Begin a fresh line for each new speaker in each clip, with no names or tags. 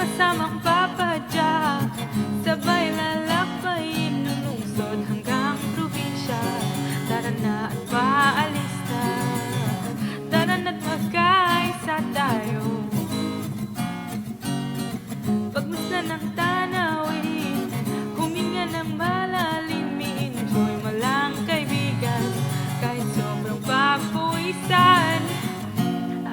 Kasamang papadyak, sabay lalakbayin, lungsod hanggang probinsya. Tara na at paalis na, tara na't magkaisa tayo. Pagmasdan ng tanawin, huminga ng malalimin, ko'y malang kaibigan, kahit sobrang pagpuwisan.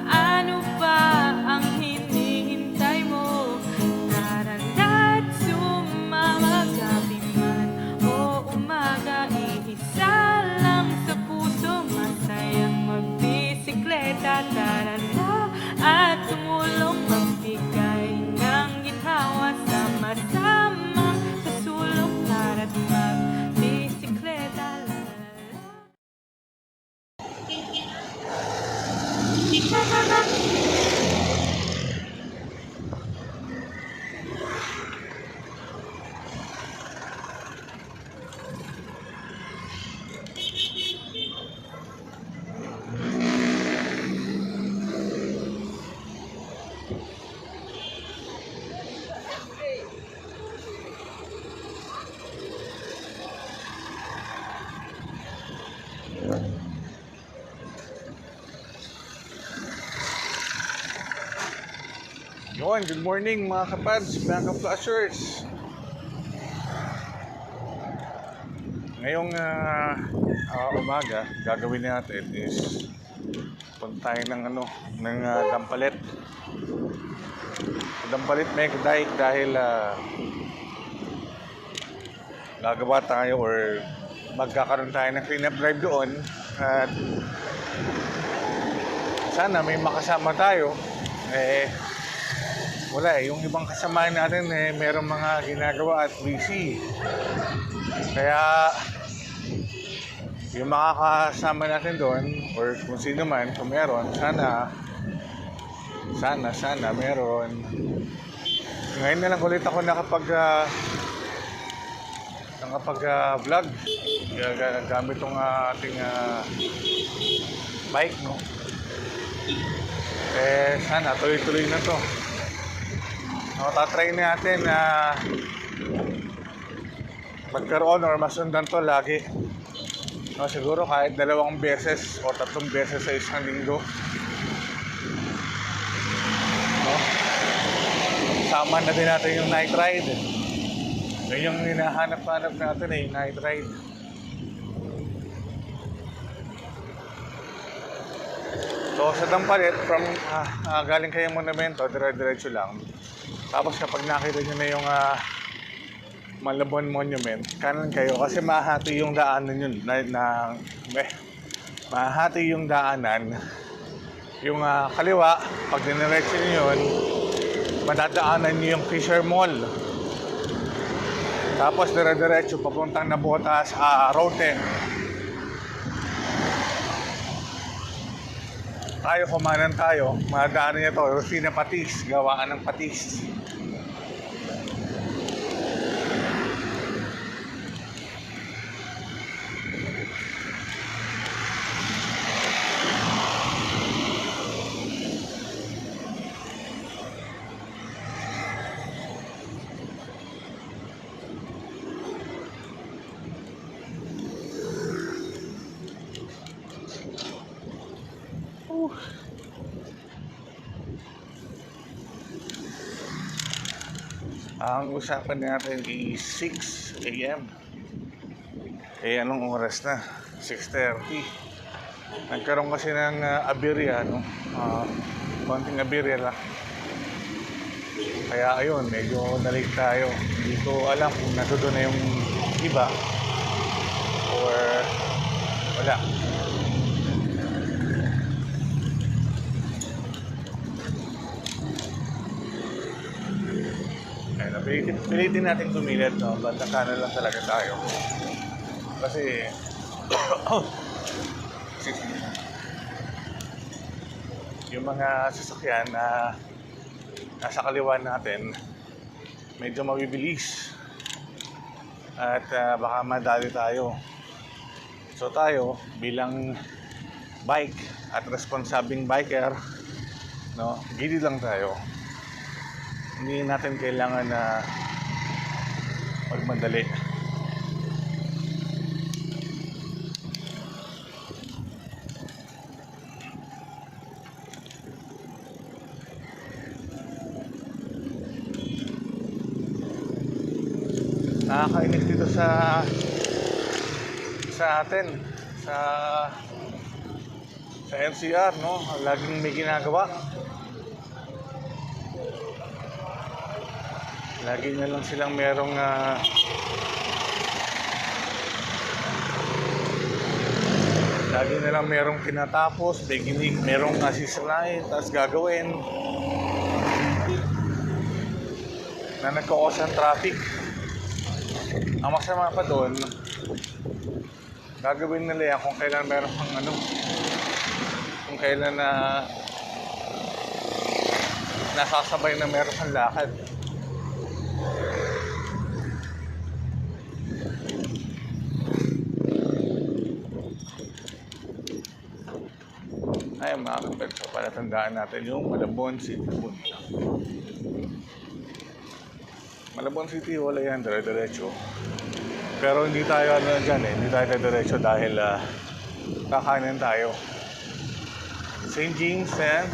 Ano pa ang hinihintay mo? Tara na't sumama, gabi man o umaga, iisa lang sa puso, masayang magbisikleta. Tara na at tumulong, magbigay ng ginhawa, sama-samang susulong, tara't magbisikleta.
Yun, good morning mga kapads, mga ka-flashers. Ngayong umaga, gagawin natin is punta tayo ng Dampalit. Dampalit Mega Dike dahil gagawa tayo or magkakaroon tayo ng clean up drive doon. At sana may makasama tayo. Wala yung ibang kasamahan natin merong mga ginagawa at busy. Kaya yung makakasama natin doon or kung sino man, kung meron, sana meron. Ngayon na lang ulit ako nakapag-vlog gamit tong ating bike, no? Sana tuloy-tuloy na to. Tatry natin na magkaroon or masundan to lagi. Siguro kahit 2 beses o 3 beses sa isang linggo. Sama na din natin yung night ride. Yun yung hinahanap-hanap natin night ride. So sa Dampalit, from galing kayong monumento, dire-diretso lang. Tapos kapag nakita nyo na yung Malabon Monument, kanan kayo kasi mahati yung daanan yun. Mahati yung daanan. Yung kaliwa, pag diniretso nyo yun, madadaanan nyo yung Fisher Mall. Tapos dire-diretso papuntang Nabotas, Roten. Tayo, kumanan tayo, madaanan nyo to, Rufina Patis, gawaan ng patis. Ang usapan natin is 6 a.m. Anong oras na? 6:30. Nagkaroon kasi ng aberya, no? Konting aberya lang. Kaya ayun, medyo na-late tayo. Hindi ko alam kung natudo na yung iba or wala. Pilitin natin tumilit, no? Bandang kanan lang talaga tayo. Kasi yung mga sasakyan na nasa kaliwa natin medyo mabibilis at baka madali tayo. So tayo bilang bike at responsabling biker, no, gilid lang tayo. Hindi natin kailangan na magmadali. Nakakainis dito sa atin sa NCR, no? Laging may ginagawa. Lagi na lang silang merong lagi na lang merong tinatapos, merong nasisirain, tapos gagawin na nagko-cause ng traffic. Ang masama pa doon, gagawin nila yan kung kailan meron pang kung kailan nasasabay na meron pang lakad. Ay, mga kapatid, palatandaan natin yung Malabon City. Malabon City, wala yan, dire-diretso. Pero hindi tayo dyan hindi tayo dire-diretso dahil kakanan tayo. St. James, yan.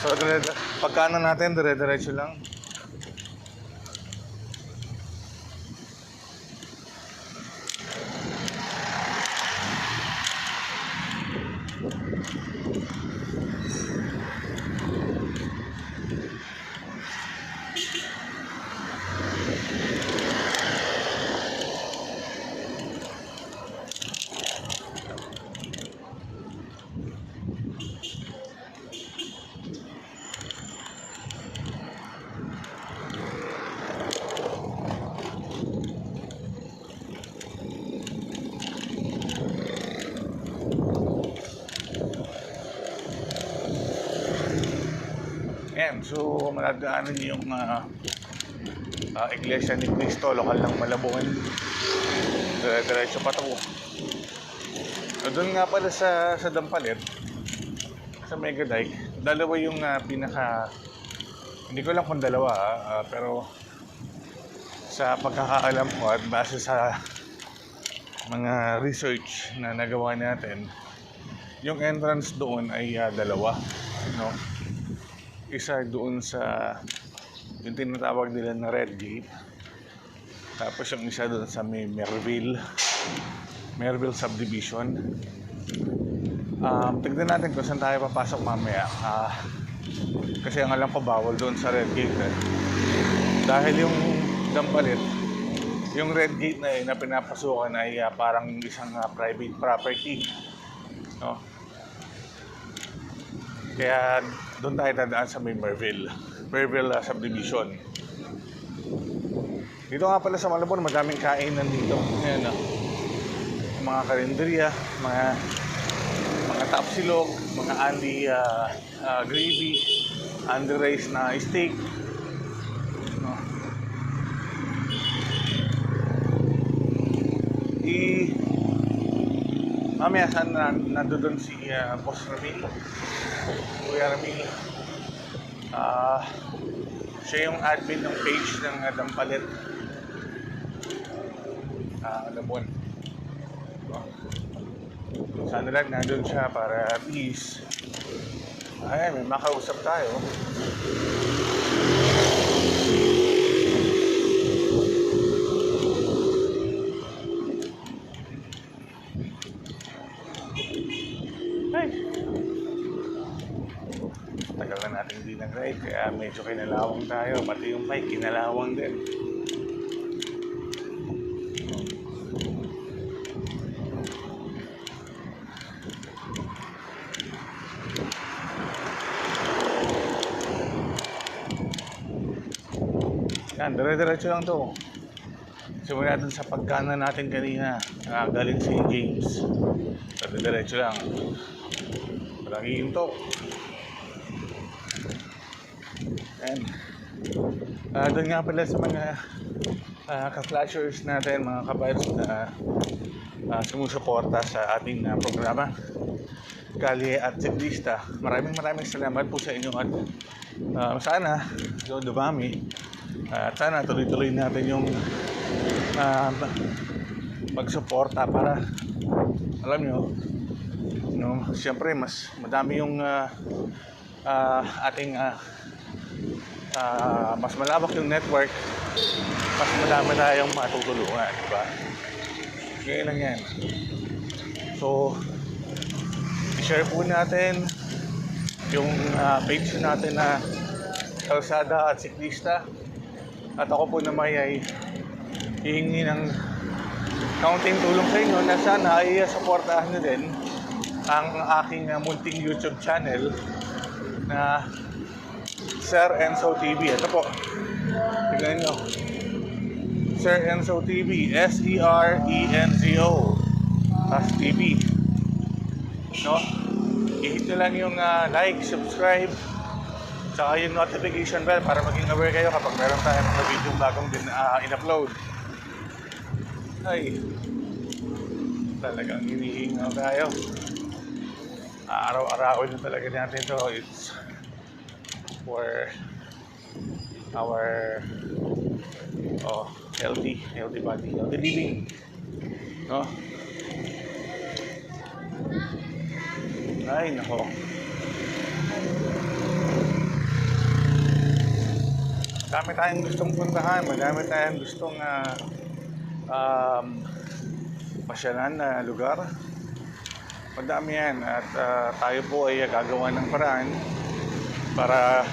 So, pagkanan natin, dire-diretso lang. So malagaanan niyo yung Iglesia ni Cristo, lokal ng Malabon. Diretso pa ito. Doon nga pala sa Dampalit, sa Mega Dike, dalawa yung hindi ko lang kung dalawa pero sa pagkakaalam ko at base sa mga research na nagawa natin, yung entrance doon ay dalawa, no? Isa doon sa yung tinatawag nila na Red Gate, tapos yung isa doon sa may Merville Subdivision. Tignan natin kung saan tayo papasok mamaya, kasi ang alam ko bawal doon sa Red Gate dahil yung Dampalit, yung Red Gate na pinapasukan ay parang isang private property, no? Kaya doon tayo dadaan sa may Merville Subdivision. Dito nga pala sa Malabon, madaming kainan dito. Ayan, mga karinderya, mga tapsilog, mga Andy gravy, Andy rice na steak, no? Mamaya nandoon si Boss Ramil, Kuya Ramil. Siya yung admin ng page ng Dampalit Malabon. Sana lang nandun siya para at least may makausap tayo. Tagal na natin hindi nag-ride, kaya medyo kinalawang tayo. Pati yung bike, kinalawang din. Yan, dire-diretso lang to. Simulan natin sa pagkanan natin kanina, galing St. James. Dire-diretso lang. Walang iinto. And doon nga pala sa mga ka-flashers natin, mga kabayos na sumusuporta sa ating programa. kalye at siklista. Maraming salamat po sa inyo at sana dumami at sana tuloy-tuloy natin yung pagsuporta para alam nyo, no, siyempre mas madami yung ating mas malawak yung network, mas madami tayong matutulungan, diba? Ganyan lang yan. So, i-share po natin yung page natin na Kalsada at Siklista. At ako po naman ay hihingi ng kaunting tulong sa inyo na sana ay supportahan nyo din ang aking munting YouTube channel na Sir Enzo TV. Ito po, tignan nyo, Sir Enzo TV, SERENZO TV, no? I-hit nyo lang yung like, subscribe, saka yung notification bell para maging aware kayo kapag meron tayong mga video bagong din in-upload. Ay, talagang hinihingaw tayo. Araw-arawin na talaga natin ito. It's for our healthy body, healthy living, no? Ay, nako. Madami tayong gustong puntahan, madami tayong gustong pasyalan na lugar. Madami yan at tayo po ay gagawa ng paraan para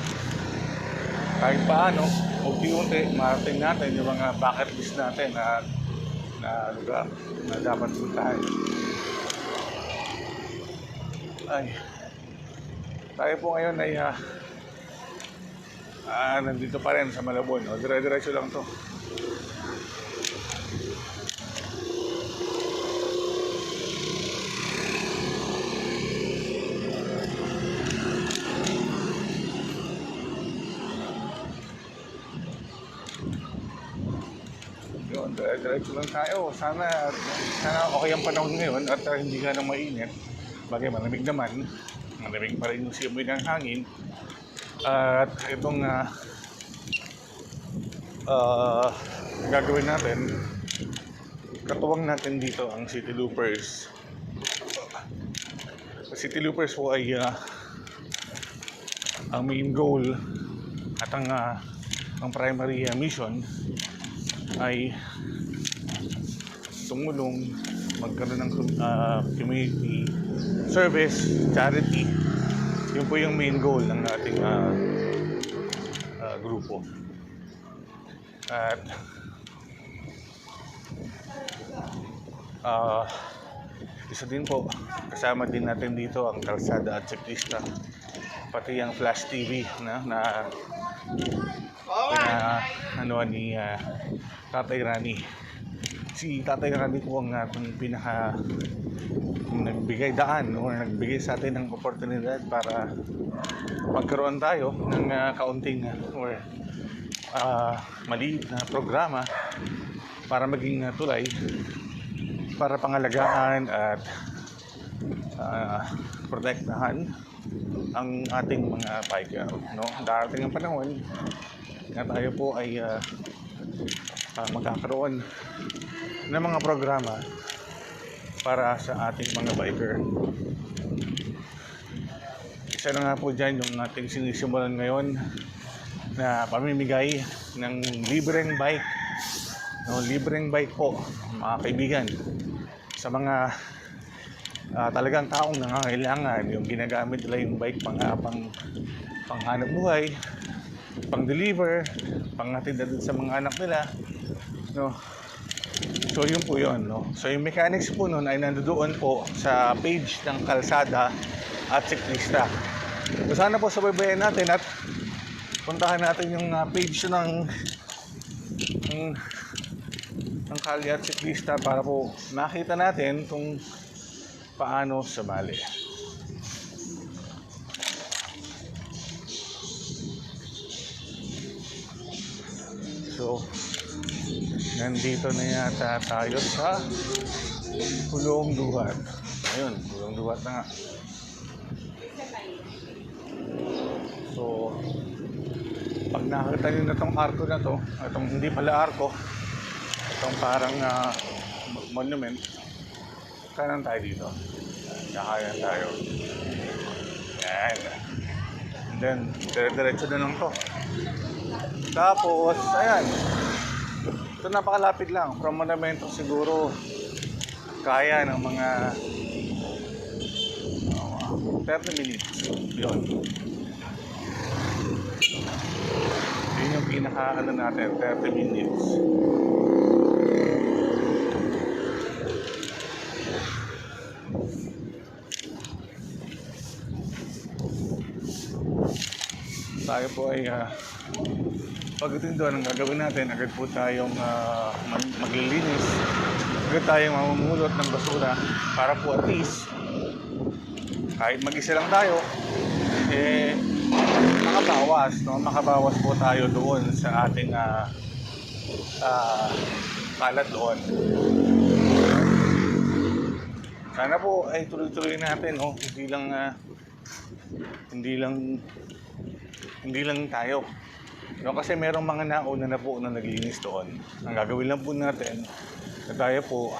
kahit paano unti-unti marating natin yung mga bucket list natin na lugar na dapat puntahan. Ay, tayo po ngayon ay nandito pa rin sa Malabon. Dire-diretso lang to. Yun, dire-diretso lang tayo. Sana okay ang panahon ngayon at hindi ka nang mainit. Bagay malamig naman. Malamig pa rin yung simoy ng hangin. At itong gagawin natin, katuwang natin dito ang City Loopers. City Loopers po ay ang main goal at ang primary mission ay tumulong magkaroon ng community service, charity. Yun po yung main goal ng ating grupo. At isa din po, kasama din natin dito ang Kalsada at Siklista, pati ang Flash TV na ni Tatay Rani. Si Tatay Rani po ang ating nagbigay daan o nagbigay sa atin ng oportunidad para magkaroon tayo ng kaunting or maliit na programa para maging tulay para pangalagaan at protektahan ang ating mga biker, no? Darating ang panahon na tayo po ay magkakaroon ng mga programa para sa ating mga biker. Isa na nga po dyan yung ating sinisimulan ngayon na pamimigay ng libreng bike. No, libreng bike po, mga kaibigan, sa mga talagang taong nangangailangan, yung ginagamit nila yung bike panghanap buhay, pang-deliver, pang-hatid sa mga anak nila, no? So yun po yun, no? So yung mechanics po nun ay nandoon po sa page ng Kalsada at Siklista. So sana po sabaybayan natin at puntahan natin yung page ng Kalye at Siklista para po makita natin kung paano sumali. So nandito na yata tayo sa Pulong Duhat. Ayun, Pulong Duhat na nga. So, pag nakita nyo na tong arko na to, itong hindi pala arko, itong parang monument, kanan tayo dito. Kakayan tayo. Yan. And then, dire-diretso na lang to. Tapos, ayan. Ito napakalapit lang. From Monumento siguro, kaya ng mga 30 minutes. Yun. Yun yung pinaka-ano natin, 30 minutes. Tayo po ay pagdating doon, ang gagawin natin, agad po tayong maglilinis. Agad tayong mamumulot ng basura para po at least kahit mag-isa lang tayo, makabawas po tayo doon sa ating kalat doon. Sana po ay tuloy-tuloy natin, hindi lang tayo. No, kasi merong mga nauna na po na naglinis doon. Ang gagawin lang po natin na tayo po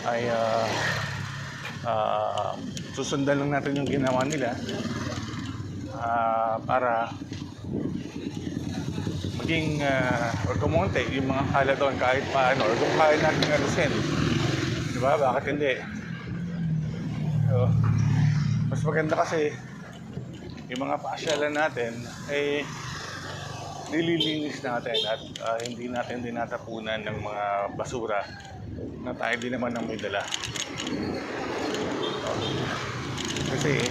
ay susundan lang natin yung ginawa nila para maging or kumonte yung mga kalat doon kahit paano or kung kaya natin alisin. Diba? Bakit hindi? So, mas maganda kasi yung mga pasyalan natin ay nililinis natin at hindi natin dinatapunan ng mga basura na tayo din naman ang may dala. Kasi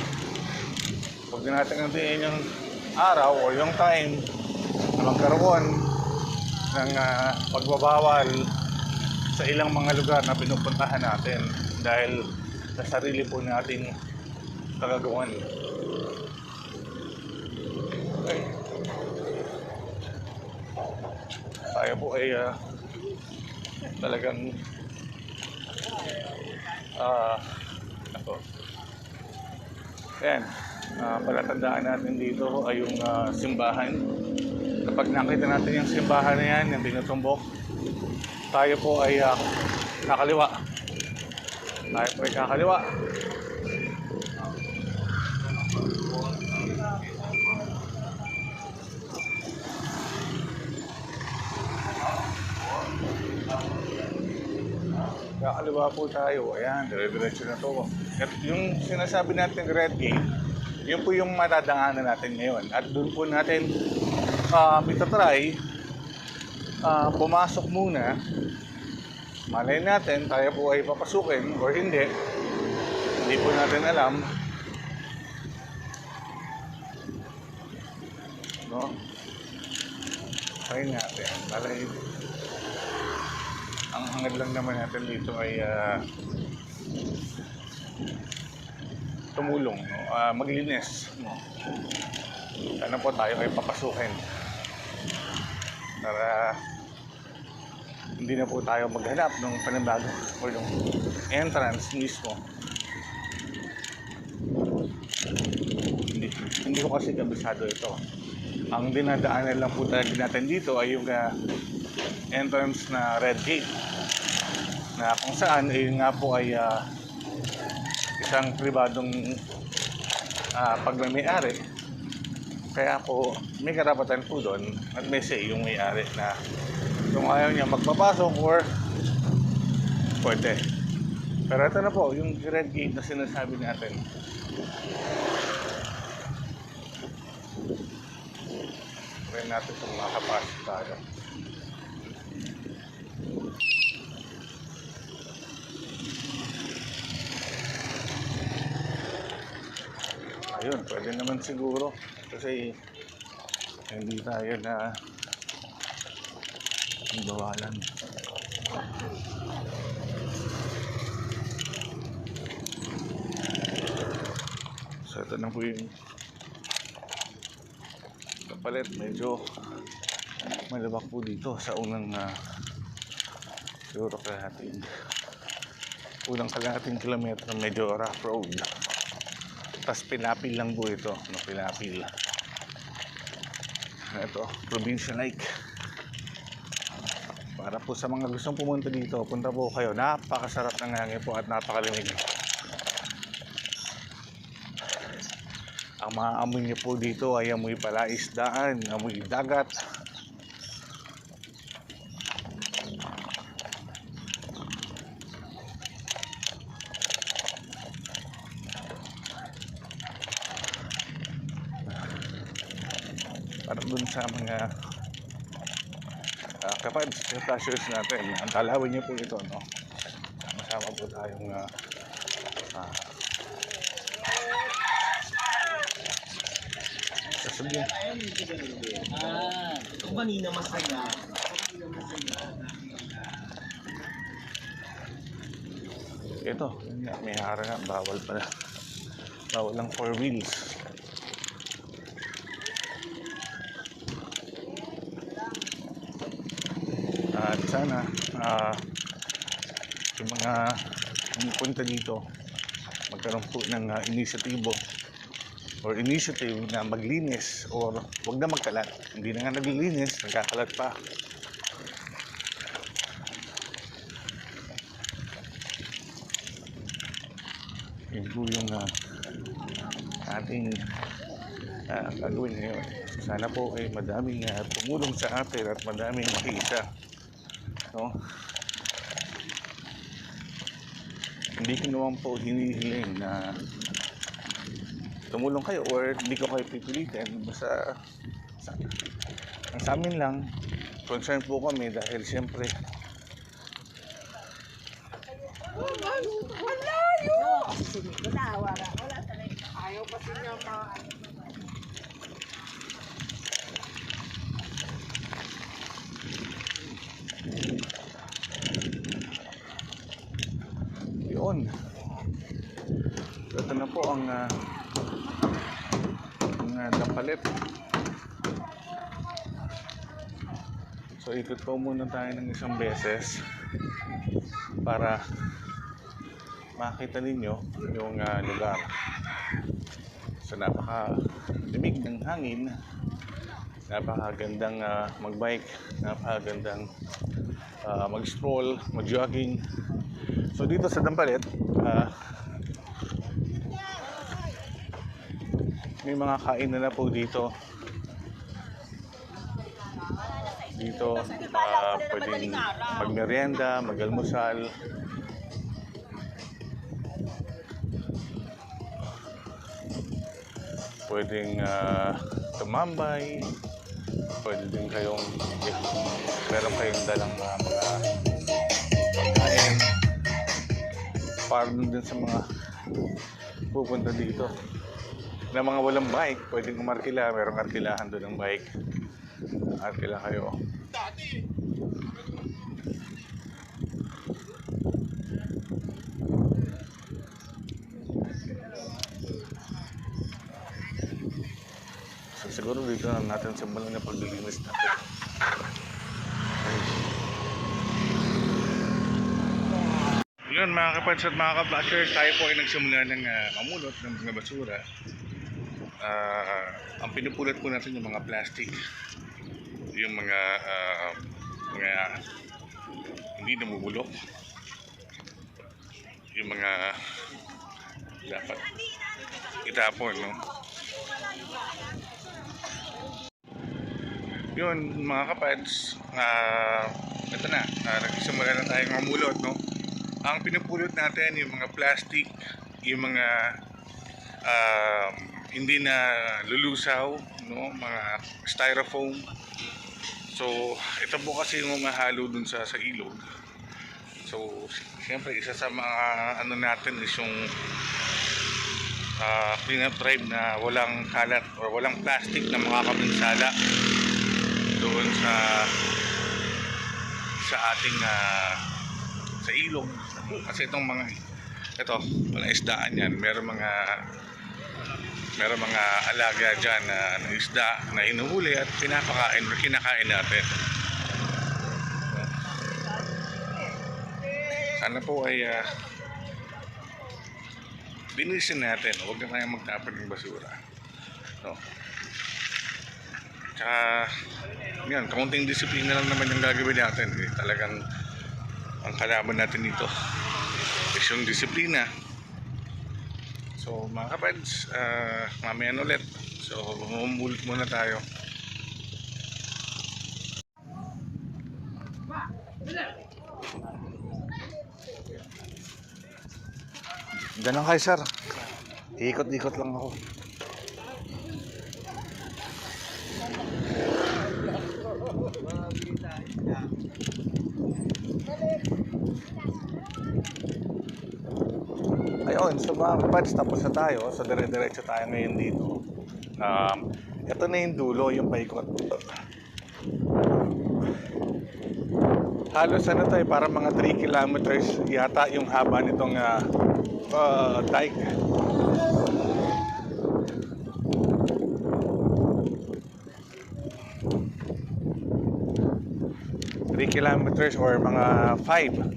huwag na natin gantiin yung araw o yung time na magkaroon ng pagbabawal sa ilang mga lugar na pinupuntahan natin dahil sa sarili po nating kagagawan. Okay. Tayo po ay talagang ayan, palatandaan natin dito ay yung simbahan. Kapag nakita natin yung simbahan na yan, yung tinutumbok, tayo po ay kakaliwa. Tayo po ay kakaliwa. Kakaliwa po tayo. Ayan, dire-diretso na to. At yung sinasabi natin Red Gate, yun po yung matadaanan natin ngayon. At doon po natin itatry pumasok muna. Malay natin, tayo po ay papasukin or hindi. Hindi po natin alam. No? Try natin. Malay ang hangad lang naman natin dito ay tumulong, no? Maglinis, no? Sana po tayo ay papasukin para hindi na po tayo maghanap ng panibago o yung entrance mismo. Hindi ko kasi kabisado ito. Ang dinadaanan lang po talaga natin dito ay yung entrance na Red Gate na kung saan ay nga po ay isang pribadong pagmamayari, kaya po may karapatan po doon at may say yung may-ari na kung ayaw niya magpapasok or pwede. Pero ito na po yung Red Gate na sinasabi natin. Try natin kung makapasok tayo. Ayun, pwede naman siguro kasi hindi tayo na ang bawalan. So ito na po yung kapalit. Medyo malabak po dito sa unang siguro kalahating kilometro, medyo rough road. Tapos pinapil lang po ito, no, pinapil. Ito, Provincial Lake. Para po sa mga gustong pumunta dito, punta po kayo. Napakasarap ng hangin po at napakalimig. Ang mga amoy niyo po dito ay amoy palaisdaan, amoy dagat. Para dun sa mga kapag flashers natin, ang talawin niyo po ito, no? Masama po tayong sasabihin.
Kung kanina masaya.
Ito, yun nga, may hara nga, bawal pala. Bawal lang 4 wheels. At sana, yung mga pumupunta dito, magkaroon po ng initiative na maglinis or wag na magkalat. Hindi na nga naglilinis, nagkakalat pa. Yun po yung ating gagawin ngayon. Sana po ay madaming tumulong sa atin at madaming makita. No? Hindi ko naman po hinihiling na tumulong kayo or hindi ko kayo pipilitin. Basta ang sa amin lang, concern po kami dahil siyempre yun. Ito na po ang napalit. So ikot po muna tayo ng isang beses para makita ninyo yung lugar. So napakalimig ng hangin, napakagandang magbike, napakagandang mag-stroll, mag-jogging. So dito sa Dampalit, may mga kainan na po dito. Dito, pwedeng magmerienda, mag-almusal. Pwedeng tumambay. Pwede din kayong meron kayong dalang mga pagkain. Para din sa mga pupunta dito na mga walang bike, pwedeng umarkila, merong arkilahan doon ng bike. Arkila kayo. So, siguro dito na natin simulan na paglilinis natin. Yun mga kapats at mga ka-flashers, tayo po ay nagsimula ng mamulot ng mga basura. Ang pinupulot po natin yung mga plastic, yung mga hindi namubulok, yung mga dapat itapon, no? Yun mga kapads, ito na, nagsimula na tayong mamulot, no? Ang pinupulot natin yung mga plastic, yung mga hindi na lulusaw, no? Mga styrofoam. So ito po kasi yung mahalo dun sa ilog. So siyempre isa sa mga ano natin is yung cleanup drive na walang kalat or walang plastic na makakabinsala doon sa ating sa ilog. Kasi itong mga ito, walang isdaan yan. Meron mga alaga dyan na isda na inuhuli at pinapakain o kinakain natin. Sana po ay binisin natin. Huwag na tayong magtapon ng basura, no? Yan, kaunting disiplina lang naman yung gagawin natin. Talagang ang kalaban natin dito is yung disiplina. So mga kapads, mamaya ulit. So umuulit muna tayo. Ganun kayo sir. Ikot-ikot lang ako. Ayun, so mga kapads, tapos na tayo. So dire-diretso tayo ngayon dito. Ito na yung dulo, yung paikot. Halos ano tayo, para mga 3 kilometers yata yung haba nitong dike. Kilometers or mga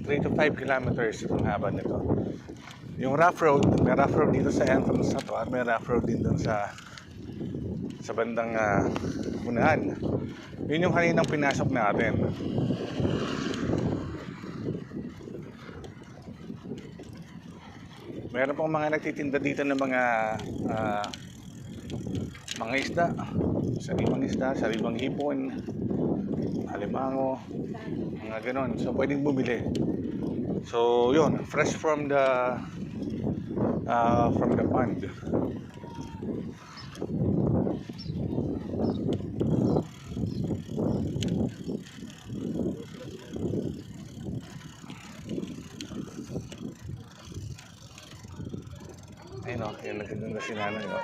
3 to 5 kilometers itong haba nito. Yung rough road, may rough road dito sa entrance na to at may rough road din dun sa bandang unahan. Yun yung kaninang pinasok natin. Meron pong mga nagtitinda dito ng mga isda, sariwang hipon, alimango, mga ganon. So pwedeng bumili. So yun, fresh from the pond. Ayun o, yung nagkaganda si nanay o.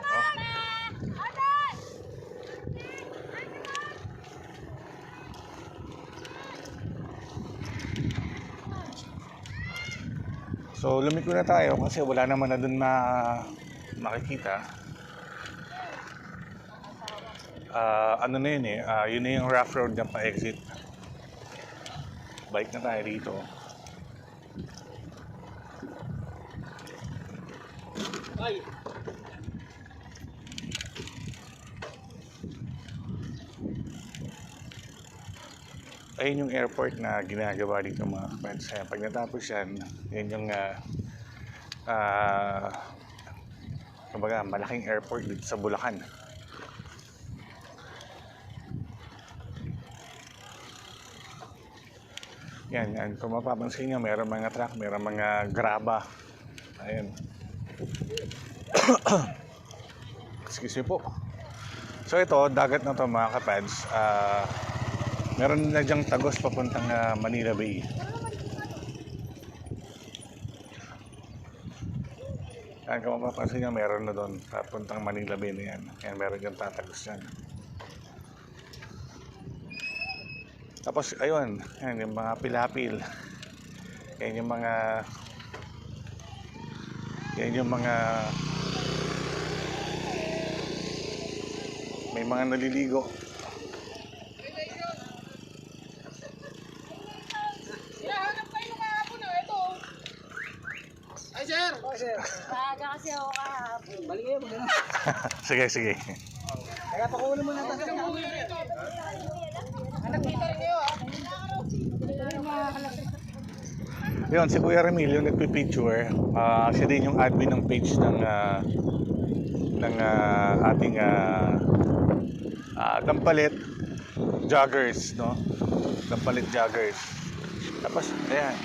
So lumiko na tayo kasi wala naman na dun makikita. Ano na yun eh, yun na yung rough road na pa-exit. Bike na tayo dito. Ayun yung airport na ginagawa dito mga kapads. Pag natapos yan, yun yung kumbaga, malaking airport dito sa Bulacan. Yan. Kung mapapansin nyo, mayroong mga truck, mayroong mga graba. Ayun. Excuse me po. So ito, dagat na to mga kapads. Meron na dyang tagos papuntang Manila Bay. Yan, kung mapapansin nyo, meron na doon papuntang Manila Bay na yan. Yan, meron dyang tatagos yan. Tapos, ayun, yan, yung mga pilapil. Yan yung mga may mga naliligo.
Maaga kasi ako kahapon. Balik kayo, magana.
Sige.
Kaya pakulo mo na tayo. Anak, kita rin kayo,
Yun, si Kuya Remilio nagpipicture. Siya din yung admin ng page ng ating Dampalit Joggers, no? Dampalit Joggers. Tapos, ayan.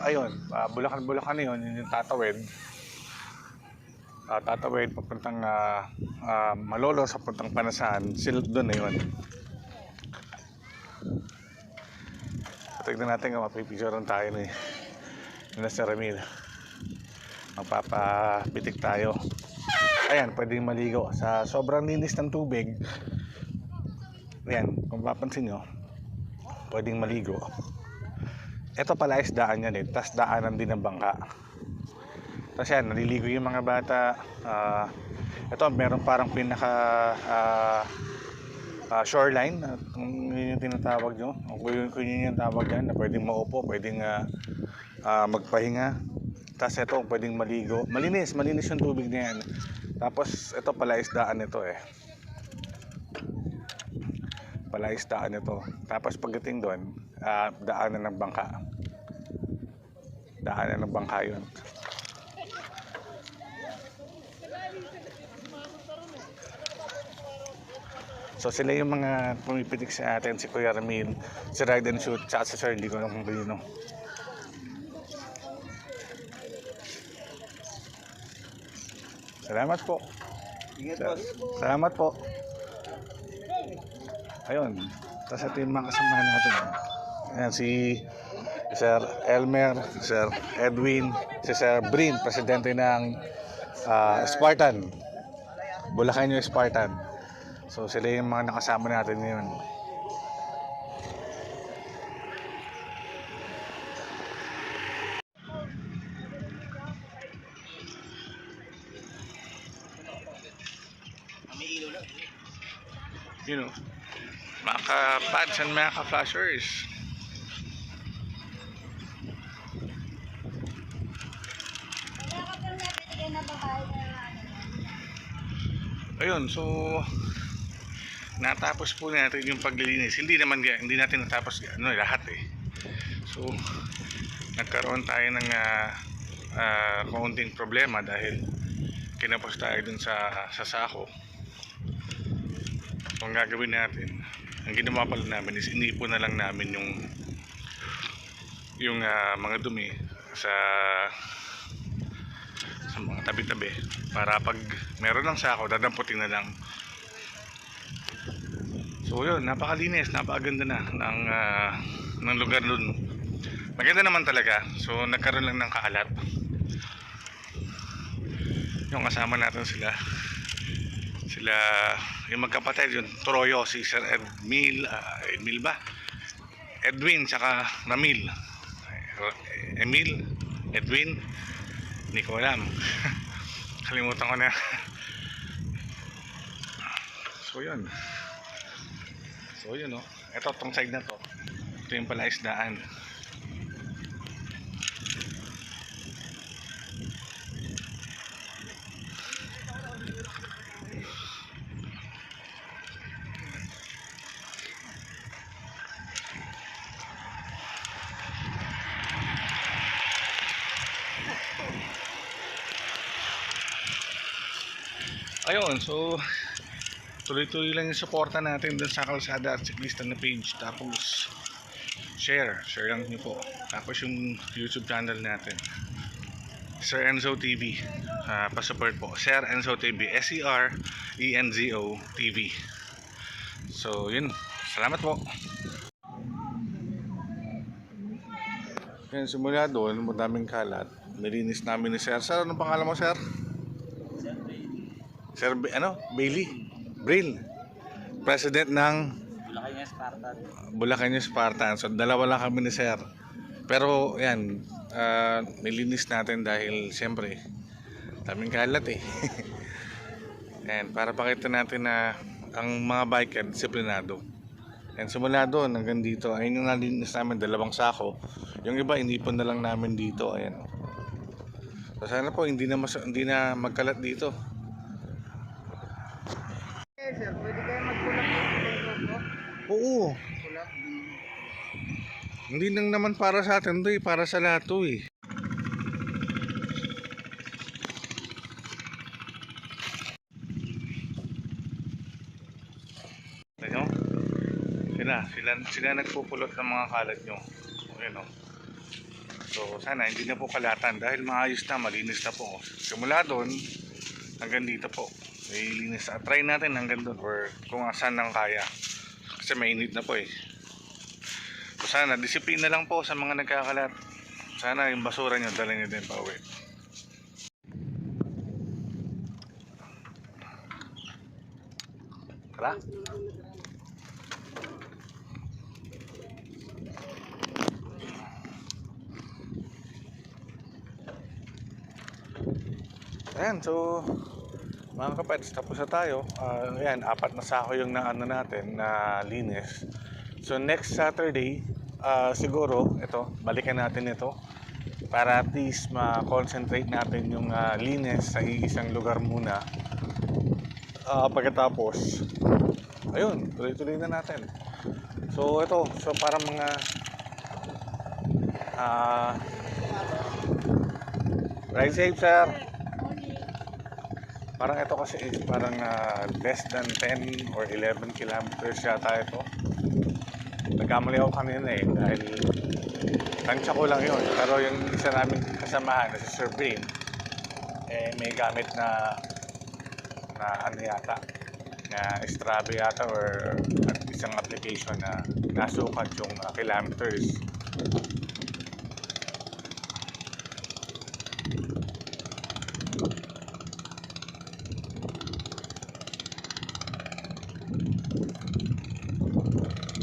Ayun, Bulacan na yun, yung tatawid. Tatawid papuntang Malolo sa puntang Panasan. Silot doon na yun. Tignan natin kung mapipicturean tayo ni Sir Ramil. Magpapapitik tayo. Ayan, pwedeng maligo. Sa sobrang linis ng tubig, ayan, kung papansin nyo, pwedeng maligo. Ito pala is daan yan eh. Tapos daanan din ng bangka. Tapos yan, naliligo yung mga bata. Ito, meron parang pinaka shoreline. Kung yun yung tinatawag nyo. Kung yun yung tawag yan, na pwedeng maupo, pwedeng magpahinga. Tapos ito, pwedeng maligo. Malinis yung tubig na yan. Tapos ito pala is daan ito eh. palaisdaan ito. Tapos pagdating doon, daanan ng bangka. Daanan ng bangka yun. So sila yung mga pumipitik sa atin, si Kuya Ramil, si Ride and Shoot, tsaka si Sir, hindi ko alam kung kanino. Salamat po. Salamat po. Ayun. Tapos ito yung mga kasamahan natin. Ayan, si Sir Elmer, si Sir Edwin, si Sir Brin, presidente ng Spartan. Bulacanyo Spartan. So sila yung mga nakasama natin ngayon. You know, mga ka-pads and mga ka-flashers. Ayun, so natapos po natin yung paglilinis. Hindi natin natapos lahat eh. So nagkaroon tayo ng kaunting problema dahil kinapos tayo dun sa sako. So ang gagawin natin, ang ginawa pala namin is inipon na lang namin yung mga dumi sa mga tabi-tabi para pag meron ng sako, dadamputin na lang. So yun, napakalinis, napakaganda na ng lugar dun. Maganda naman talaga. So nagkaroon lang ng kaalat. Yung kasama natin sila yung magkapatid, yung Troyo, si Sir Emil ba? Edwin tsaka Ramil. Emil, Edwin, hindi ko alam. Kalimutan ko na. So yun. Oh. Ito, tong side na to. Ito yung palaisdaan. Ayun, so tuloy-tuloy lang yung suporta natin dun sa Kalsada at Siklista na page. Tapos share lang nyo po. Tapos yung YouTube channel natin, Sir Enzo TV, pa-support po, Sir Enzo TV, SERENZO TV. So yun, salamat po. Yan, simula doon, madaming kalat. Nilinis namin ni Sir. Sir, anong pangalan mo, Sir? Sir, Bailey Brill, president ng Bulacanyo Spartan. So dalawa lang kami ni Sir. Pero yan, nilinis natin dahil siyempre daming kalat eh. And para pakita natin na ang mga biker disiplinado. And simula doon hanggang dito, ayun yung nalinis namin, 2 sako. Yung iba inipon na lang namin dito, ayan. So sana po hindi na magkalat dito.
Sir, pwede kayo magkulak ng grupo?
Oo. Hindi lang naman para sa atin to eh, para sa lahat to eh. Ayan o. Sila nagpupulot ng mga kalat nyo. Ayan o. So sana hindi na po kalatan dahil maayos na, malinis na po. Simula doon hanggang dito po. Ilinis. Try natin hanggang doon or kung saan nang kaya. Kasi mainit na po eh. So sana, disiplina lang po sa mga nagkakalat. Sana yung basura nyo, dala nyo din pa uwi. Tara. Ayan, so mga kapats, tapos na tayo. Ayan, 4 na sako yung naano natin na linis. So next Saturday, siguro ito, balikan natin ito para at least ma-concentrate natin yung linis sa isang lugar muna. Pagkatapos ayun, tuloy-tuloy na natin. So ito, so parang mga ride safe sir. Parang ito kasi is parang less than 10 or 11 kilometers yata ito. Nagkamali ako kanina eh dahil tansya ko lang yun. Pero yung isa namin kasamahan na si Sir Brain eh may gamit na ano yata na Strava yata or isang application na nasukat yung kilometers.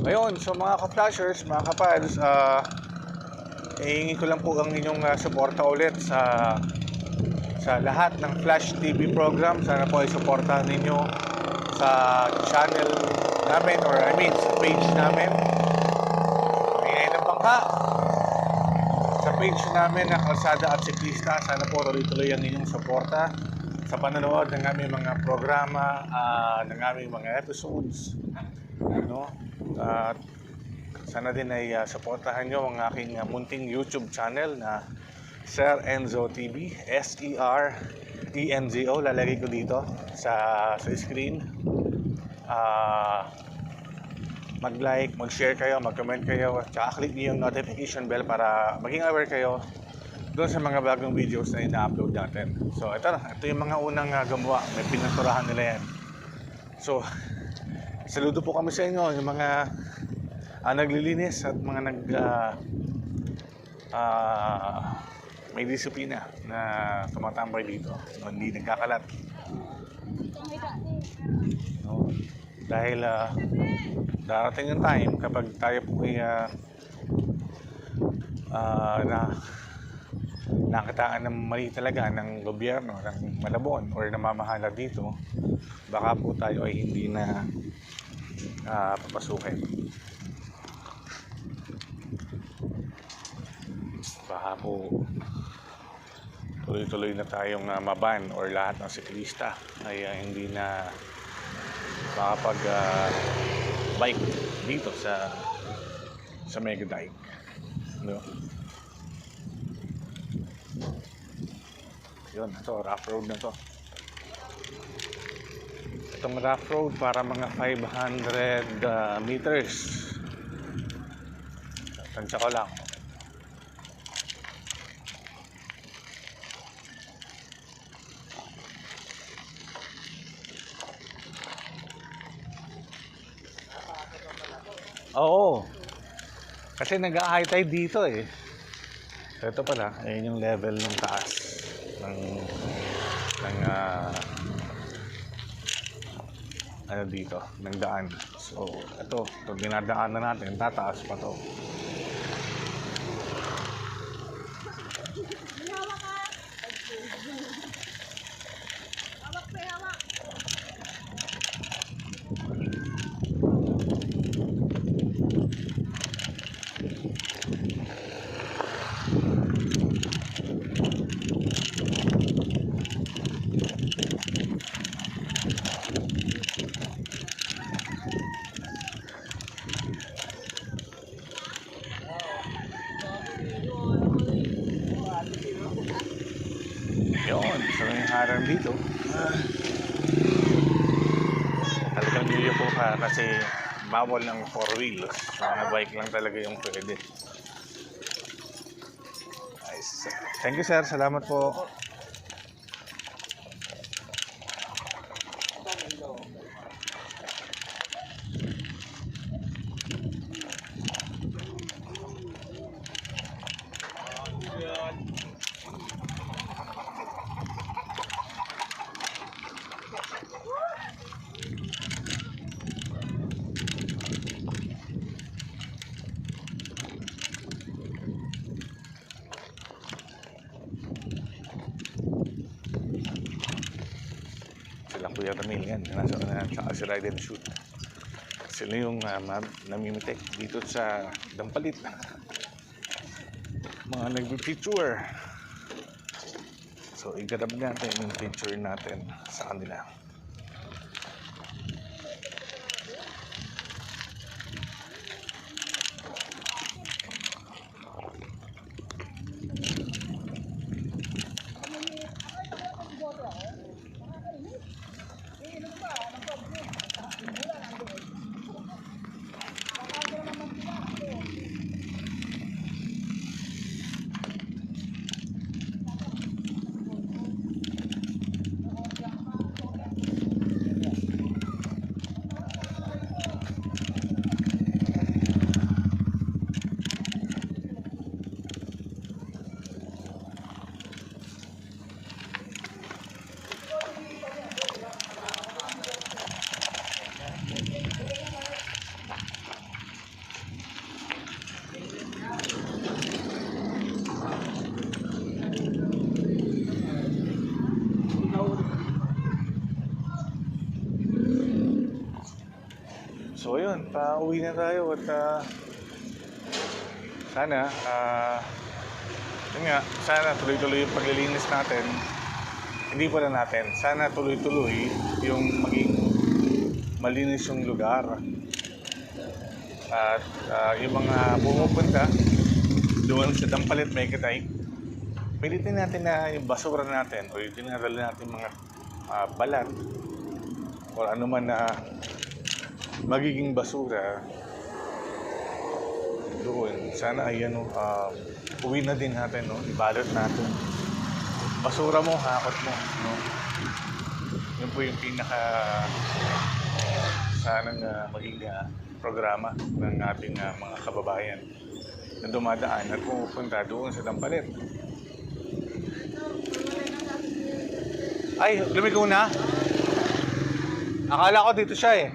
Ayun, so mga ka-flashers, mga kapads, hihingi ko lang po ang inyong suporta ulit sa lahat ng Flash TV program. Sana po ay suportahan ninyo sa channel namin or I mean sa page namin. Ingay ng Bangka. Sa page namin na Kalsada at Siklista, sana po tuloy-tuloy ang inyong suporta sa panonood ng aming mga programa, ng aming mga episodes. No? At sana din ay suportahan nyo ang aking munting YouTube channel na Sir Enzo TV, SERENZO. Lalagay ko dito sa screen. Mag-like, mag-share kayo, mag-comment kayo, tsaka click niyo yung notification bell para maging aware kayo doon sa mga bagong videos na ina-upload natin. So ito yung mga unang gumawa, may pinaturahan nila yan. So saludo po kami sa inyo, yung mga naglilinis at mga may disiplina na tumatambay dito, hindi nagkakalat. No? Dahil darating yung time kapag tayo po ay nakitaan ng mali talaga ng gobyerno, ng Malabon or namamahala dito, baka po tayo ay hindi na papasukin. Baka po tuloy-tuloy na tayong maban or lahat ng siklista ay hindi na makapag bike dito sa Mega Dike. No? Yun, ito, rough road na to. Itong rough road para mga 500 meters. Tansya ko lang. Oo. Kasi nag-high tide dito eh. So ito pala, ayun yung level ng taas ng ano dito, ng daan. So ito dinadaanan natin, tataas pa to. Yun, so yung harang dito. Talagang nyo po ka kasi bawal ng 4 wheels. Mga bike lang talaga yung pwede. Nice. Thank you sir, salamat po. Sila Kuya Ramil yan, nasa tsaka si Ride and Shoot. Sila yung namimitek dito sa Dampalit. Mga nag-picture. So i-grab natin yung picture natin sa kanila. So yun, pauwi na tayo at sana, yun nga, sana tuloy-tuloy yung paglilinis natin. Hindi pala natin, sana tuloy-tuloy yung maging malinis yung lugar. At yung mga pumupunta doon sa Dampalit, Meketay, pilitin natin na yung basura natin o yung dinadala natin mga balat o ano man na magiging basura doon. Sana ay uwi na din natin, no? Ibalot natin. Basura mo, hakot mo, no? Yun po yung pinaka sanang maging programa ng ating mga kababayan na dumadaan at pumupunta doon sa Dampalit. Ay, lumigaw na? Akala ko dito siya eh.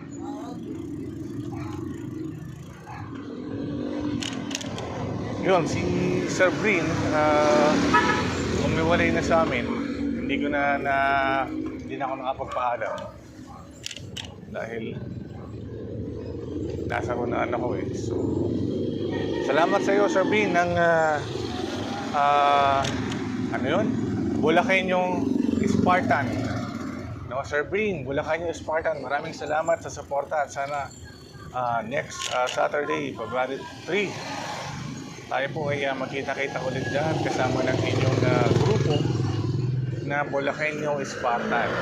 Yun, si Sir Brin, umiwalay na sa amin. Hindi na ako nakapagpaalam. Dahil nasa kunaan ako eh. So, salamat sa iyo, Sir Brin, ng ano yun? Bulakenyong Spartan. No, Sir Brin, Bulakenyong Spartan. Maraming salamat sa suporta at sana next Saturday, February 3, tayo po ay magkita-kita ulit dyan kasama ng inyong grupo na Bulakenyong Spartan.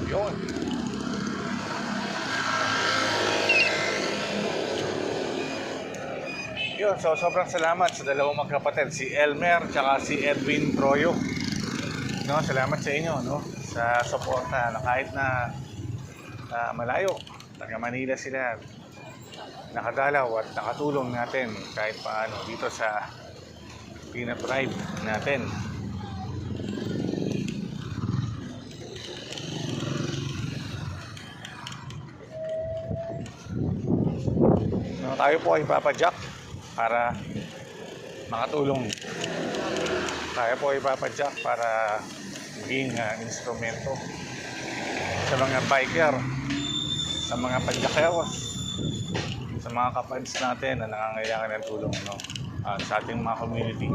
Yun. Yun, so sobrang salamat sa dalawang magkapatid, si Elmer at si Edwin Troyo. No, salamat sa inyo, no, sa suporta na kahit na malayo, taga Manila sila, nakadalaw at nakatulong natin kahit paano dito sa Peanut Drive natin. No, tayo po ay papadyak para makatulong. Tayo po ay papadyak para maging instrumento sa mga biker, sa mga padyakeros, sa mga kapads natin na nangangailangan ng tulong, no? Sa ating mga community.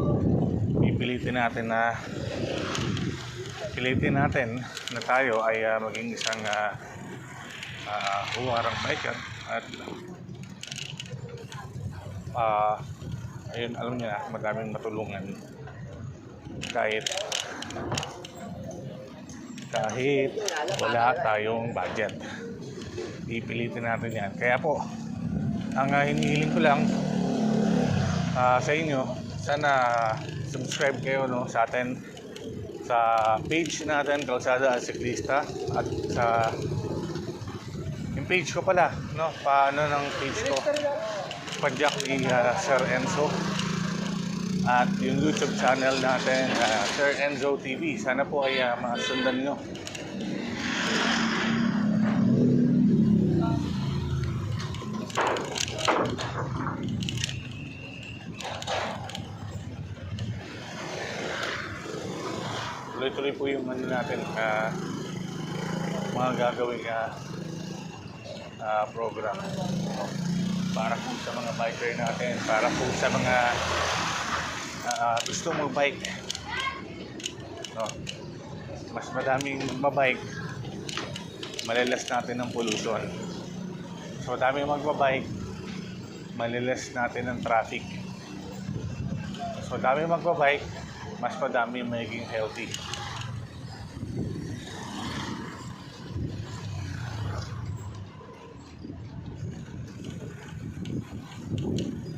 Pilitin natin na tayo ay maging isang huwarang biker at ayun, alam niyo na, madaming matulungan kahit wala tayong budget. Ipilitin natin yan. Kaya po, ang hinihiling ko lang sa inyo, sana subscribe kayo, no, sa atin sa page natin, Kalsada Siklista, at sa yung page ko pala, no, paano ng page ko, Padyak ni Sir Enzo, at yung YouTube channel natin, Sir Enzo TV. Sana po ay masundan nyo. tuloy-tuloy po yung ano natin, mga gagawing program. No? Para po sa mga biker natin, para po sa mga gusto mag-bike. No? Mas madaming magbabike, malilas natin ng pollution. So, dami magbabike, malilas natin ng traffic. So, dami magbabike, mas madami magiging healthy.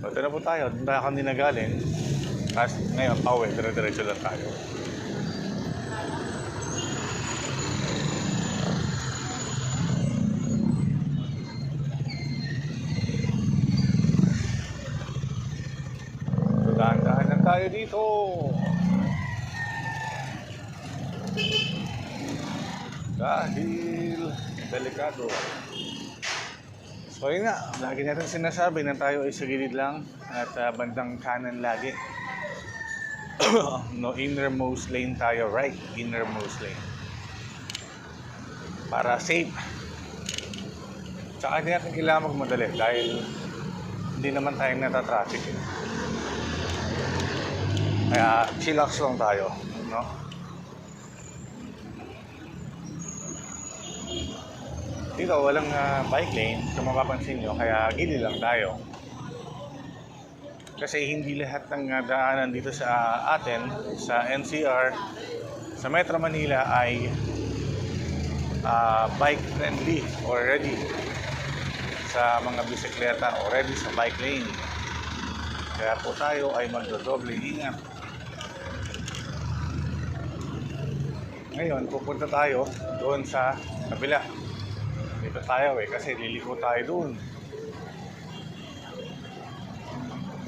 So, ito na po tayo. Doon tayo kanina galing. Tapos ngayon, pauwi. Dire-diretso lang tayo. So, dahan-dahan lang tayo dito. Dahil delikado. So yun nga, lagi natin sinasabi na tayo ay sa gilid lang at bandang kanan lagi. No, innermost lane tayo, right? Innermost lane. Para safe. Tsaka hindi natin kailangan magmadali dahil hindi naman tayo natatraffic. Kaya chillax lang tayo, no? Dito walang bike lane, kung mapapansin nyo, kaya gilid lang tayo. Kasi hindi lahat ng daanan dito sa atin, sa NCR, sa Metro Manila ay bike friendly already. Sa mga bisikleta already sa bike lane. Kaya po tayo ay magdodoble ingat. Ngayon, pupunta tayo doon sa kabila. Dito tayo kasi liliko tayo doon.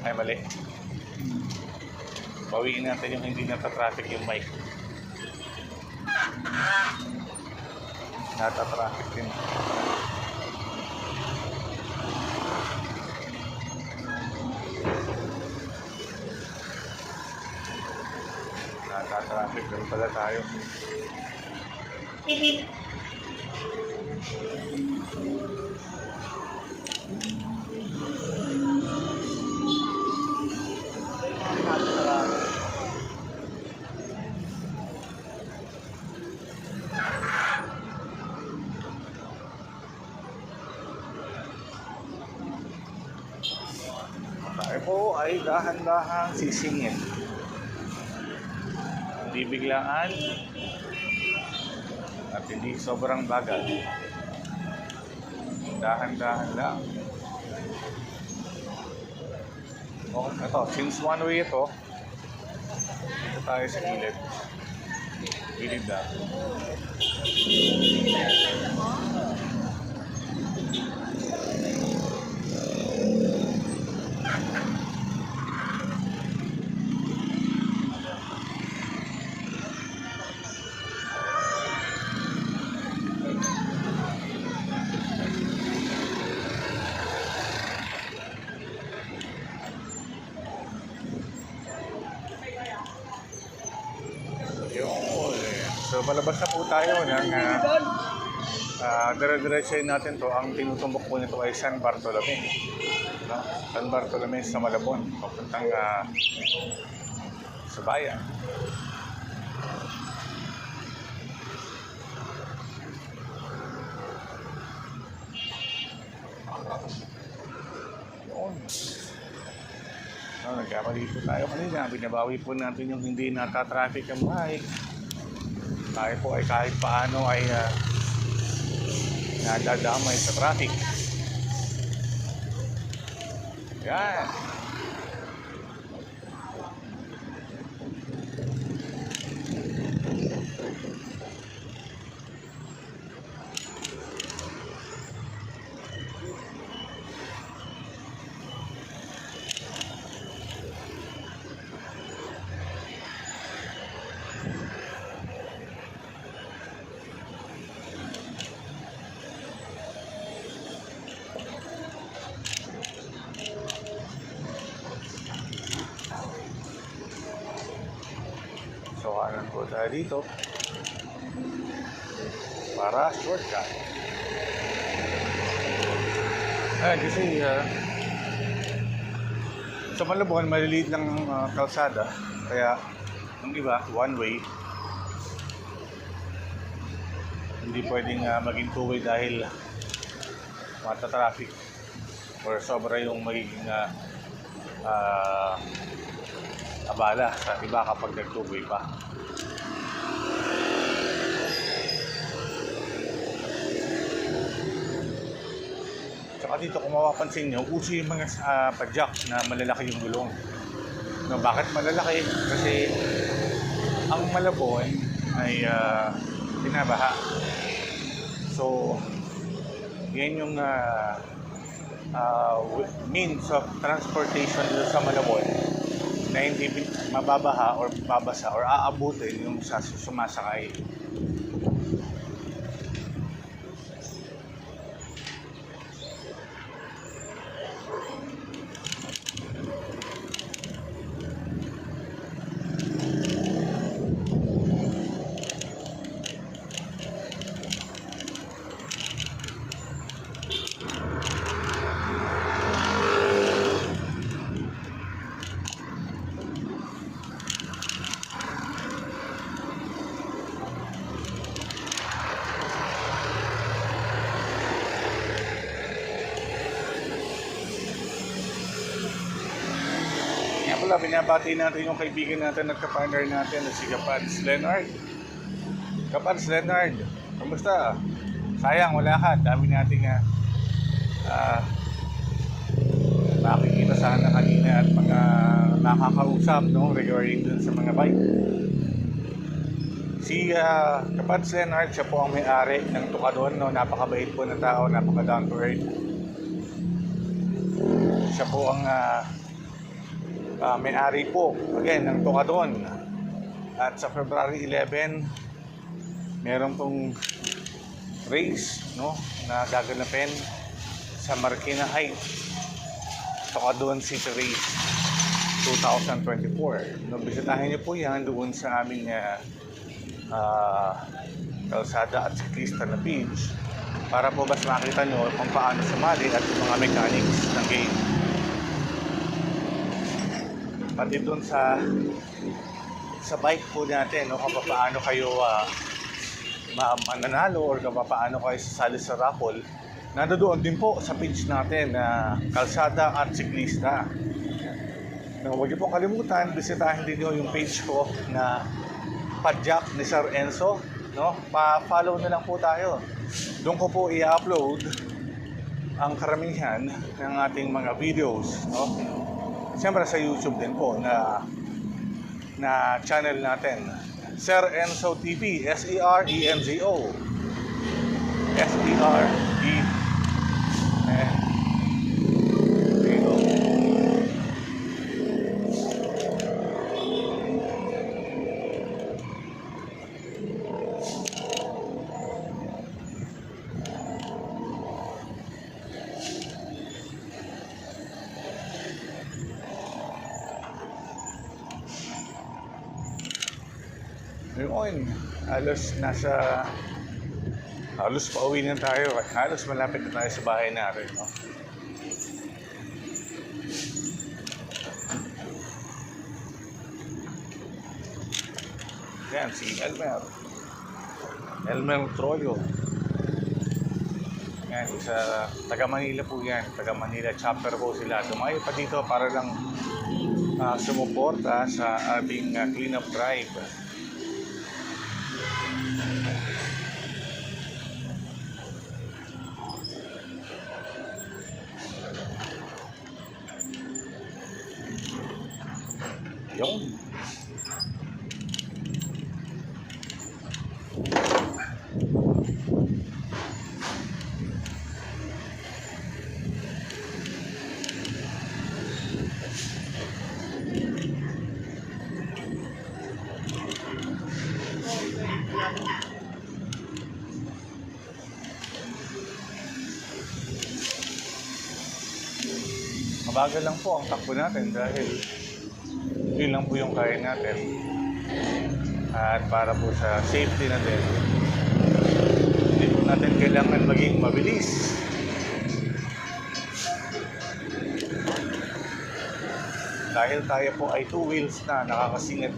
Ay, mali. Bawiin natin yung hindi nata-traffic yung mic. Nata-traffic din. Nata-traffic din pala tayo. Tayo po ay dahan-dahang sisingin. Hindi biglaan at hindi sobrang bagal. Dahan-dahan lang. Oh, ito, since one way ito, dito tayo sa gilid. Gilid na. So, palabas na po tayo ng dire-diretsahin natin to. Ang tinutumbok po nito ay San Bartolome. No? San Bartolome sa Malabon. Papuntang sa bayan. Yun. No, nagkamali po tayo kanina. Binabawi po natin yung hindi nata-traffic ang bike. Tayo po ay kahit paano ay nadadamay sa traffic. Yan. So, kanan po tayo dito. Para shortcut. Kasi sa Malabon, maliliit lang ang kalsada. Kaya, yung iba, one way. Hindi pwedeng maging two-way dahil mata-traffic or sobra yung magiging abala sa iba kapag nag-two-way pa. Saka dito kung mapapansin nyo, uso yung mga padjak na malalaki yung gulong. No, bakit malalaki? Kasi ang Malabon ay binabaha. So, yan yung means of transportation dito sa Malabon na hindi mababaha or babasa or aabutin yung sumasakay. Nga pala, binabati natin yung kaibigan natin at kapartner natin na si Kapads Leonard. Kapads Leonard, kamusta? Sayang, wala ka. Dami nating nakikita sana kanina at mga nakakausap, no, regarding dun sa mga bike. Si Kapads Leonard, siya po ang may-ari ng Tukadon, no? Napakabait po na tao, napaka-down to earth. Siya po ang may-ari po, again, ng Tukadon. At sa February 11, meron pong race, no, na gaganapin sa Marikina Heights, Tukadon City Race 2024. No, bisitahin niyo po yan doon sa aming kalsada at siklista na page para po mas makita nyo kung paano sumali at yung mga mechanics ng game. Pati doon sa bike po natin, no, kung paano kayo mananalo or kung paano kayo sasali sa raffle, nandoon din po sa page natin na kalsada at siklista. No, huwag niyo po kalimutan, bisitahin din nyo yung page ko na Padjak ni Sir Enzo, no? Pa-follow na lang po tayo. Doon ko po i-upload ang karamihan ng ating mga videos, no? Siyempre sa YouTube din po na channel natin. Sir Enzo TV, S-E-R-E-N-Z-O. S-E-R-E. There you go. Ngayon, halos pauwi na tayo. Halos malapit na tayo sa bahay natin, no? Yan, si Elmer Troyo. Yan, sa taga Manila po yan. Taga Manila chapter po sila. Tumayo pa dito para lang sumuporta sa ating cleanup drive. Yun. Mabagal lang po ang takbo natin dahil yun lang po yung kaya natin. At para po sa safety natin, hindi po natin kailangan maging mabilis. Dahil tayo po ay 2 wheels na nakakasingit.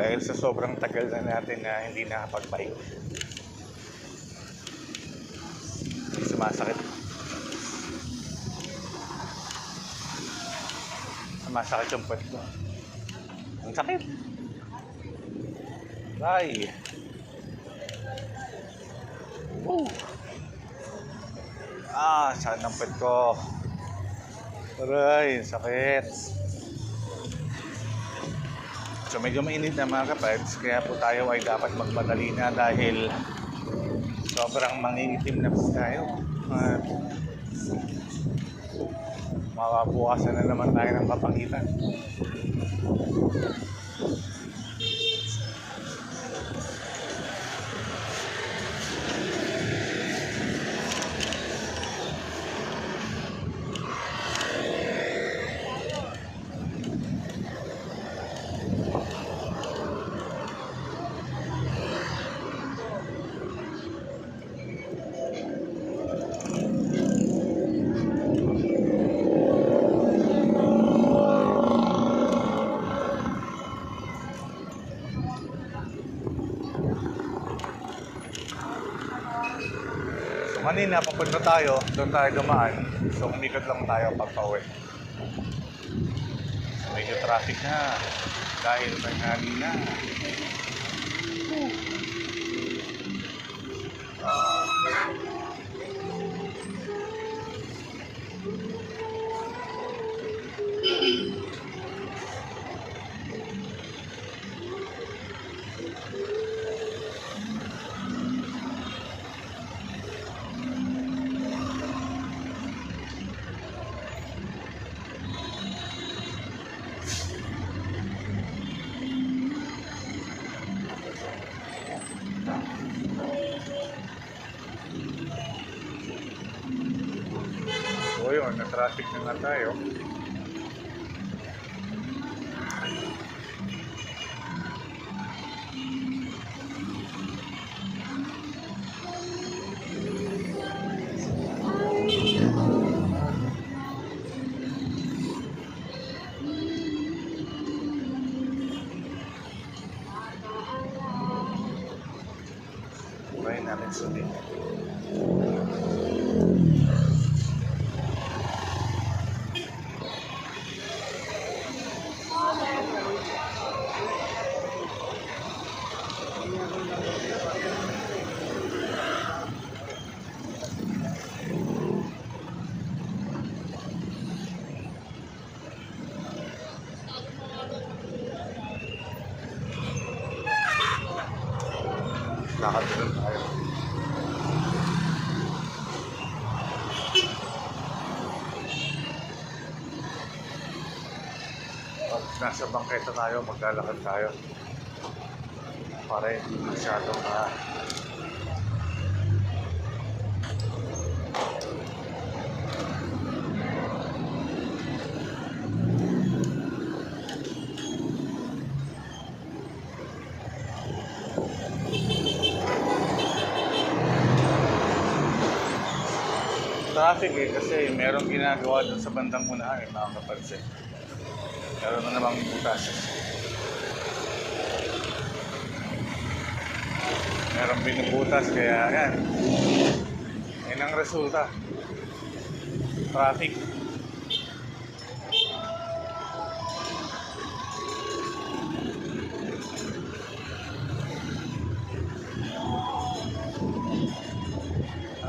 Dahil sa sobrang tagal na natin na hindi nakapag-bike. Sumasakit. Sumasakit yung puwet ko. Ang sakit. Ay. Woo. Saan ang puwet ko? Aray, sakit. So medyo mainit na mga kapads, kaya po tayo ay dapat magmadali na dahil sobrang mangingitim na po tayo. Mapabukasan na naman tayo ng kapangitan. Kanina, papunta tayo, doon tayo dumaan. So, umikot lang tayo pagpa-uwi. Medyo traffic na dahil may hangin na. So yun, na-traffic na nga tayo. Try natin sundin. lakad doon tayo. Pag nasa bangketa tayo, maglalakad tayo. Para hindi masyadong traffic kasi merong ginagawa dun sa bandang unahan mga kapansin. Meron na namang butas. Merong binubutas kaya yan. Yan ang resulta. Traffic.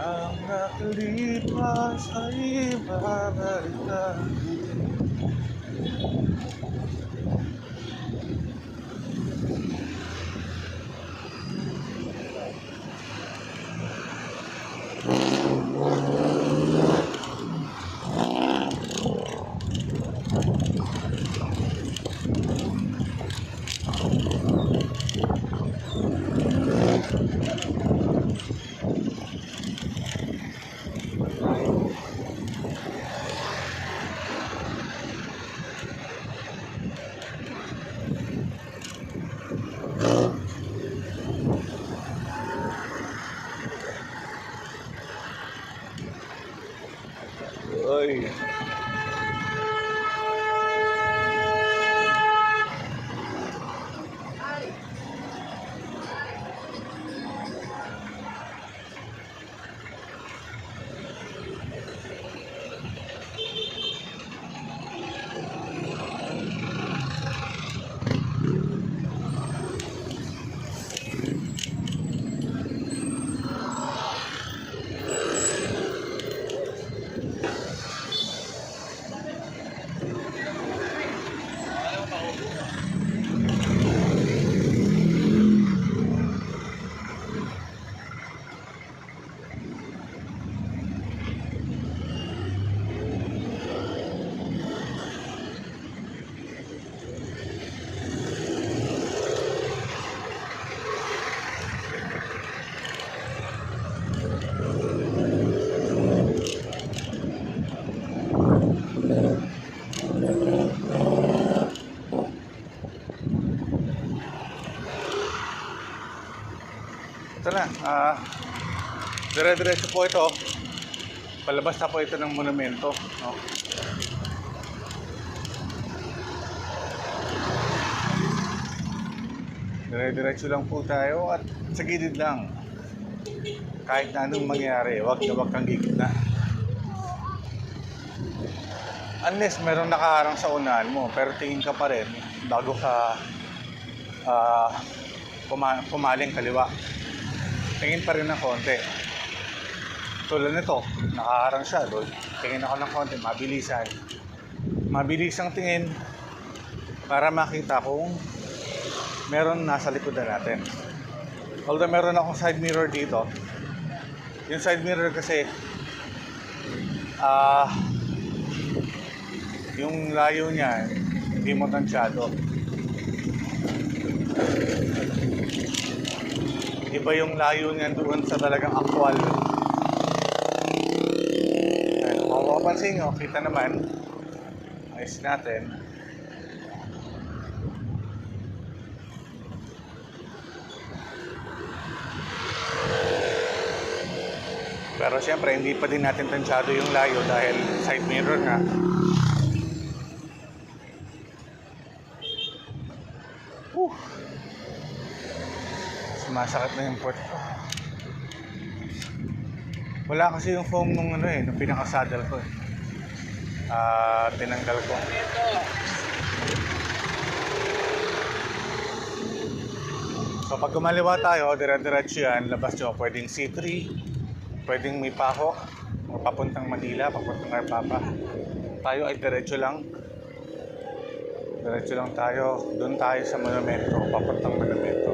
Ang nakalipas ay babalik na. Oy. Ito na, dire-diretso po ito. Palabas na po ito ng monumento. No? Dire-diretso lang po tayo at sa gilid lang. Kahit na anong mangyari, wag kang gigitna. Unless meron nakaharang sa unahan mo, pero tingin ka pa rin bago ka pumaling kaliwa. Tingin pa rin ng konti. Tulad nito, nakaharang siya doon. Tingin ako ng konti, mabilisan. Mabilis ang tingin para makita kung meron nasa likodan natin. Although meron akong side mirror dito. Yung side mirror kasi yung layo niya hindi mo tansyado. Iba yung layo niya doon sa talagang actual. Kung mapapansin nyo, kita naman, ayos natin. Pero siyempre, hindi pa din natin tansyado yung layo dahil side mirror nga. Sumasakit na yung port ko. Wala kasi yung foam nung nung pinaka-saddle ko. Tinanggal ko. So pag kumaliwa tayo, dire-diretso yan, labas nyo, pwedeng C3, pwedeng may pako, papuntang Manila, papuntang Arpapa. Tayo ay diretso lang. Diretso lang tayo, doon tayo sa monumento, papuntang monumento.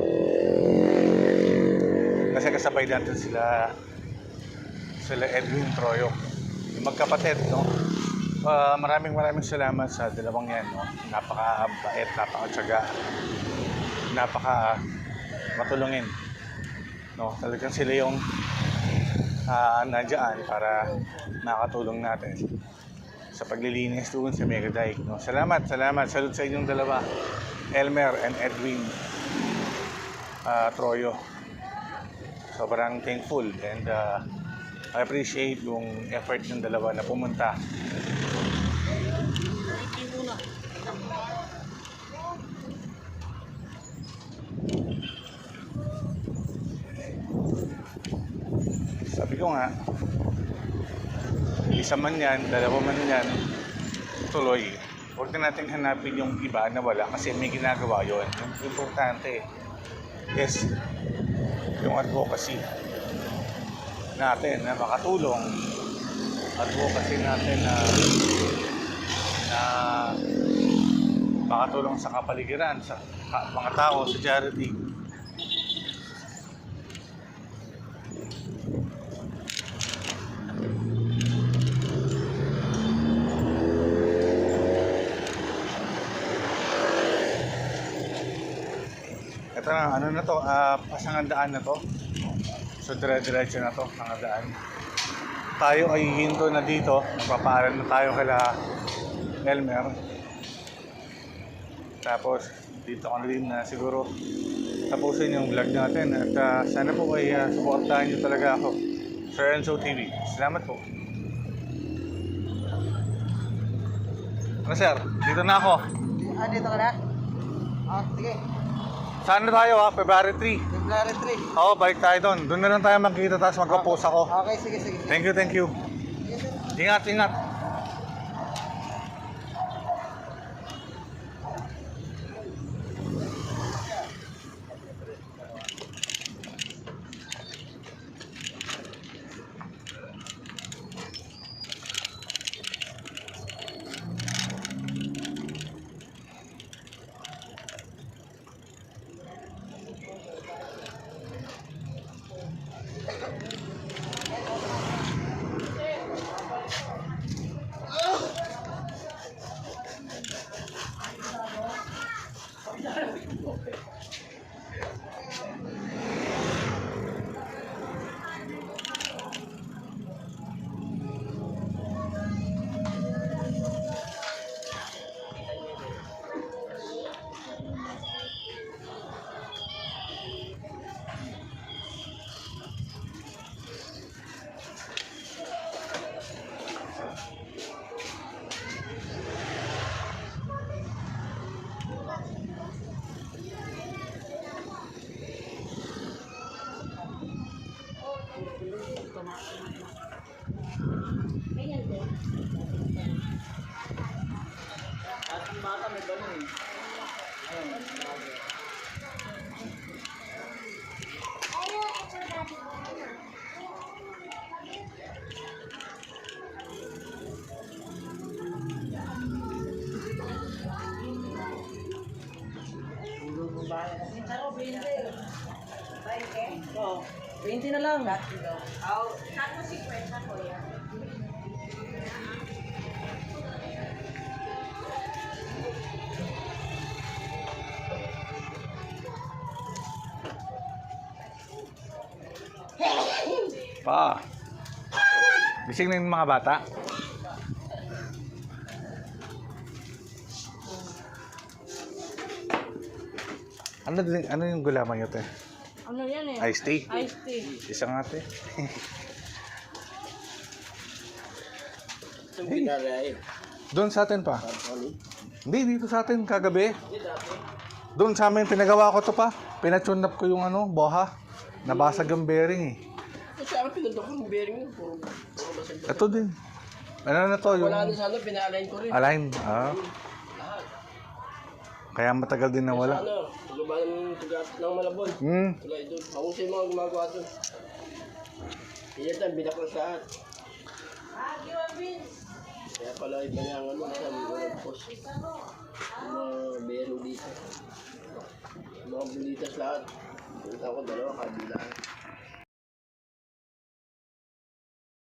Kasi kasabay natin sila Edwin Troyo. Yung magkapatid, no? Maraming salamat sa dalawang yan, no? Napakabait, napakatsaga, napaka matulungin. No? Talagang sila yung nandiyan para makatulong natin sa paglilinis doon sa Mega Dike. No? Salamat. Salute sa inyong dalawa, Elmer and Edwin Troyo. Sobrang thankful and I appreciate yung effort ng dalawa na pumunta. Sabi ko nga, isa man yan, dalawa man yan, tuloy. Huwag na natin hanapin yung iba na wala kasi may ginagawa yon. Yung importante is yung advocacy natin na makatulong, advocacy natin na makatulong sa kapaligiran, sa mga tao, sa charity. Ito na, ano na to, pasangandaan na to. So, dire-diretso na to, pangandaan. Tayo ay hinto na dito. Magpapaaral na tayo kala Elmer. Tapos, dito ko na din na siguro tapusin yung vlog natin. At sana po ay supportahan nyo talaga ako. Sir Enzo TV. Salamat po. Ano sir? Dito na ako.
Dito ka na? Sige.
Saan na tayo ha? February 3.
February 3.
Oo, balik tayo doon. Doon na lang tayo magkita tapos magka-post ako.
Okay, sige.
Thank you. Ingat.
Ako, 20. 20?
Oo. 20 na lang.
Saan mo 50 ko yan?
Pa. Gising na yung mga bata. Ano yung gulaman nyo, te?
Ano yan eh?
Iced tea?
Iced tea.
Isang ate. Doon sa atin pa. Hindi, dito sa atin kagabi. Doon sa amin, pinagawa ko to pa. Pinatune-up ko yung boha. Nabasag yung bearing eh.
Sa akin, pinuntok ko yung bearing yun. Puro basag.
Ito din. Ano na to? Yung
Wala na sa ano, pina-align ko rin.
align. Kaya matagal din nawala.
Sa ano, gaba ng tugat ng Malabon. Tulay doon. Ako sa mga gumagawa doon. Iyan tayo, binaklas lahat. Kaya pala iba niya ang sa mga post. Yung mga bearing dito. Yung mga bulitas lahat. Punta ko dalawa, kabilaan.